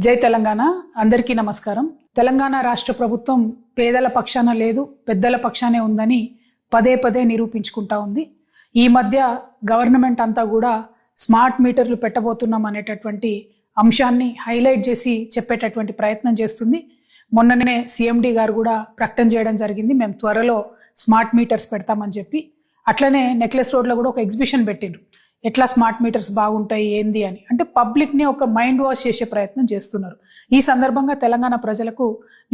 జై తెలంగాణ. అందరికీ నమస్కారం. తెలంగాణ రాష్ట్ర ప్రభుత్వం పేదల పక్షాన లేదు, పెద్దల పక్షానే ఉందని పదే పదే నిరూపించుకుంటా ఉంది. ఈ మధ్య గవర్నమెంట్ అంతా కూడా స్మార్ట్ మీటర్లు పెట్టబోతున్నాం అనేటటువంటి అంశాన్ని హైలైట్ చేసి చెప్పేటటువంటి ప్రయత్నం చేస్తుంది. మొన్ననే సిఎండి గారు కూడా ప్రకటన చేయడం జరిగింది, మేము త్వరలో స్మార్ట్ మీటర్స్ పెడతామని చెప్పి. అట్లనే నెక్లెస్ రోడ్లో కూడా ఒక ఎగ్జిబిషన్ పెట్టిండ్రు, ఎట్లా స్మార్ట్ మీటర్స్ బాగుంటాయి ఏంది అని. అంటే పబ్లిక్ని ఒక మైండ్ వాష్ చేసే ప్రయత్నం చేస్తున్నారు. ఈ సందర్భంగా తెలంగాణ ప్రజలకు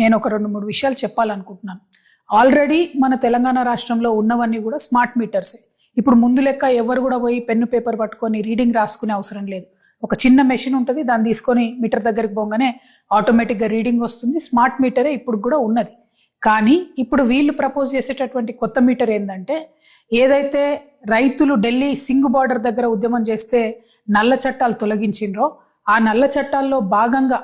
నేను ఒక 2-3 విషయాలు చెప్పాలనుకుంటున్నాను. ఆల్రెడీ మన తెలంగాణ రాష్ట్రంలో ఉన్నవన్నీ కూడా స్మార్ట్ మీటర్సే. ఇప్పుడు ముందు లెక్క ఎవరు కూడా పోయి పెన్ను పేపర్ పట్టుకొని రీడింగ్ రాసుకునే అవసరం లేదు. ఒక చిన్న మెషిన్ ఉంటుంది, దాన్ని తీసుకొని మీటర్ దగ్గరికి పోగానే ఆటోమేటిక్గా రీడింగ్ వస్తుంది. స్మార్ట్ మీటరే ఇప్పుడు కూడా ఉన్నది. కానీ ఇప్పుడు వీళ్ళు ప్రపోజ్ చేసేటటువంటి కొత్త మీటర్ ఏంటంటే, ఏదైతే రైతులు ఢిల్లీ సింగ్ బార్డర్ దగ్గర ఉద్యమం చేస్తే నల్ల చట్టాలు తొలగించిండ్రో, ఆ నల్ల చట్టాల్లో భాగంగా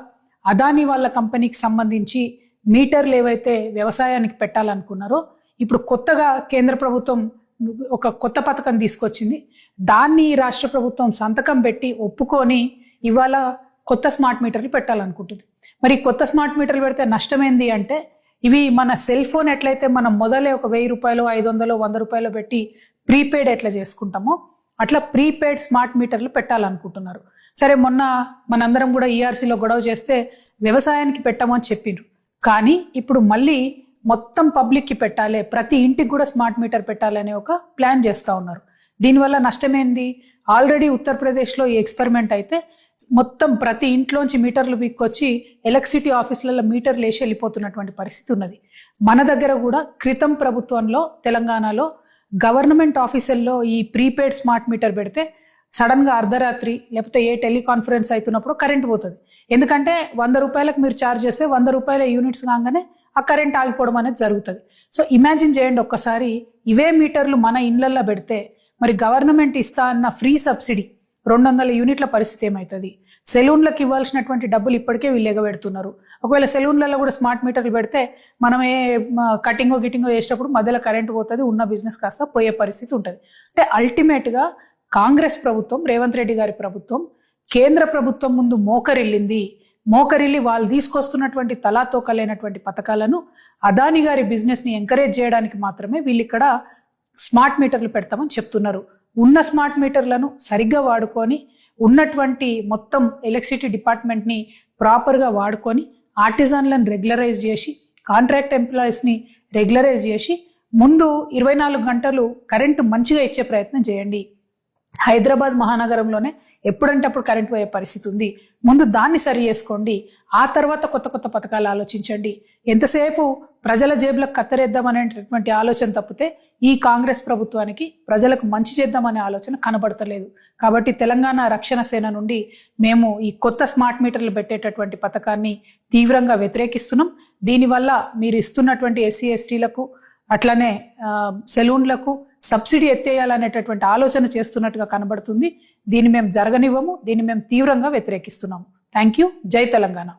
అదానీ వాళ్ళ కంపెనీకి సంబంధించి మీటర్లు ఏవైతే వ్యవసాయానికి పెట్టాలనుకున్నారో, ఇప్పుడు కొత్తగా కేంద్ర ప్రభుత్వం ఒక కొత్త పథకం తీసుకొచ్చింది. దాన్ని రాష్ట్ర ప్రభుత్వం సంతకం పెట్టి ఒప్పుకొని ఇవాళ కొత్త స్మార్ట్ మీటర్లు పెట్టాలనుకుంటుంది. మరి కొత్త స్మార్ట్ మీటర్లు పెడితే నష్టమేంది అంటే, ఇవి మన సెల్ ఫోన్ ఎట్లయితే మనం మొదలే ఒక 1000 రూపాయలు, 500, 100 రూపాయలు పెట్టి ప్రీపెయిడ్ ఎట్లా చేసుకుంటామో అట్లా ప్రీపెయిడ్ స్మార్ట్ మీటర్లు పెట్టాలనుకుంటున్నారు. సరే, మొన్న మనందరం కూడా ఈఆర్సీలో గొడవ చేస్తే వ్యవసాయానికి పెట్టమని చెప్పిండ్రు. కానీ ఇప్పుడు మళ్ళీ మొత్తం పబ్లిక్కి పెట్టాలి, ప్రతి ఇంటికి కూడా స్మార్ట్ మీటర్ పెట్టాలనే ఒక ప్లాన్ చేస్తూ ఉన్నారు. దీనివల్ల నష్టమేంది? ఆల్రెడీ ఉత్తరప్రదేశ్లో ఈ ఎక్స్పెరిమెంట్ అయితే మొత్తం ప్రతి ఇంట్లోంచి మీటర్లు బిక్కొచ్చి ఎలక్ట్రిసిటీ ఆఫీసులలో మీటర్లు వేసి వెళ్ళిపోతున్నటువంటి పరిస్థితి ఉన్నది. మన దగ్గర కూడా క్రితం ప్రభుత్వంలో తెలంగాణలో గవర్నమెంట్ ఆఫీసుల్లో ఈ ప్రీపెయిడ్ స్మార్ట్ మీటర్ పెడితే సడన్గా అర్ధరాత్రి లేకపోతే ఏ టెలికాన్ఫరెన్స్ అవుతున్నప్పుడు కరెంట్ పోతుంది. ఎందుకంటే 100 రూపాయలకు మీరు ఛార్జ్ చేస్తే 100 రూపాయల యూనిట్స్ కాగానే ఆ కరెంట్ ఆగిపోవడం అనేది జరుగుతుంది. సో ఇమాజిన్ చేయండి ఒక్కసారి, ఇవే మీటర్లు మన ఇళ్లల్లో పెడితే మరి గవర్నమెంట్ ఇస్తా అన్న ఫ్రీ సబ్సిడీ 200 యూనిట్ల పరిస్థితి ఏమవుతుంది? సెలూన్లకు ఇవ్వాల్సినటువంటి డబ్బులు ఇప్పటికే వీళ్ళు ఎగబెడుతున్నారు. ఒకవేళ సెలూన్లలో కూడా స్మార్ట్ మీటర్లు పెడితే మనం కటింగో గిటింగో వేసేటప్పుడు మధ్యలో కరెంట్ పోతుంది, ఉన్న బిజినెస్ కాస్త పోయే పరిస్థితి ఉంటుంది. అంటే అల్టిమేట్గా కాంగ్రెస్ ప్రభుత్వం, రేవంత్ రెడ్డి గారి ప్రభుత్వం కేంద్ర ప్రభుత్వం ముందు మోకరిల్లి వాళ్ళు తీసుకొస్తున్నటువంటి తలాతోకలైనటువంటి పథకాలను, అదానీ గారి బిజినెస్ని ఎంకరేజ్ చేయడానికి మాత్రమే వీళ్ళు ఇక్కడ స్మార్ట్ మీటర్లు పెడతామని చెప్తున్నారు. ఉన్న స్మార్ట్ మీటర్లను సరిగ్గా వాడుకొని, ఉన్నటువంటి మొత్తం ఎలక్ట్రిసిటీ డిపార్ట్మెంట్ని ప్రాపర్గా వాడుకొని, ఆర్టిజన్లను రెగ్యులరైజ్ చేసి, కాంట్రాక్ట్ ఎంప్లాయీస్ని రెగ్యులరైజ్ చేసి, ముందు 24 గంటలు కరెంటు మంచిగా ఇచ్చే ప్రయత్నం చేయండి. హైదరాబాద్ మహానగరంలోనే ఎప్పుడంటే అప్పుడు కరెంట్ పోయే పరిస్థితి ఉంది. ముందు దాన్ని సరి చేసుకోండి, ఆ తర్వాత కొత్త కొత్త పథకాలు ఆలోచించండి. ఎంతసేపు ప్రజల జేబులకు కత్తరేద్దామనేటటువంటి ఆలోచన తప్పితే ఈ కాంగ్రెస్ ప్రభుత్వానికి ప్రజలకు మంచి చేద్దామనే ఆలోచన కనబడతలేదు. కాబట్టి తెలంగాణ రక్షణ సేన నుండి మేము ఈ కొత్త స్మార్ట్ మీటర్లు పెట్టేటటువంటి పథకాన్ని తీవ్రంగా వ్యతిరేకిస్తున్నాం. దీనివల్ల మీరు ఇస్తున్నటువంటి ఎస్సీ ఎస్టీలకు అట్లనే సెలూన్లకు సబ్సిడీ ఎత్తేయాలనేటటువంటి ఆలోచన చేస్తున్నట్టుగా కనబడుతుంది. దీన్ని మేము జరగనివ్వము, దీన్ని మేము తీవ్రంగా వ్యతిరేకిస్తున్నాము. Thank you. జై తెలంగాణ.